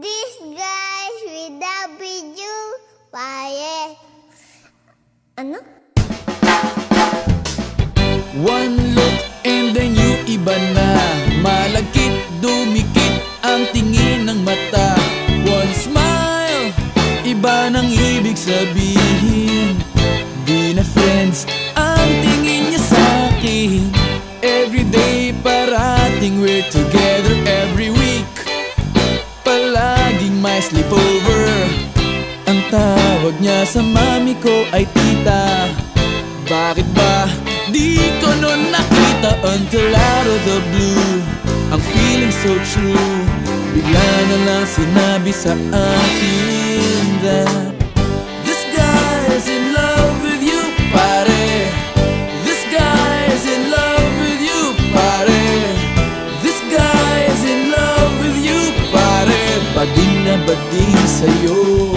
These guys with W, pare. Ano? One look and then you iba na. Malagkit, dumikit ang tingin ng mata. One smile, iba nang ibig sabihin. Di na friends ang tingin niya sa'kin. Everyday parating we're together every week. Palaging may sleepover. Ang tawag niya sa mami ko ay tita. Bakit ba di ko nun nakita until out of the blue? Ang feeling so true. Bigla na lang sinabi sa akin that this guy's in love with you, pare. This guy's in love with you, pare. This guy's in love with you, pare. Bading na bading sa'yo.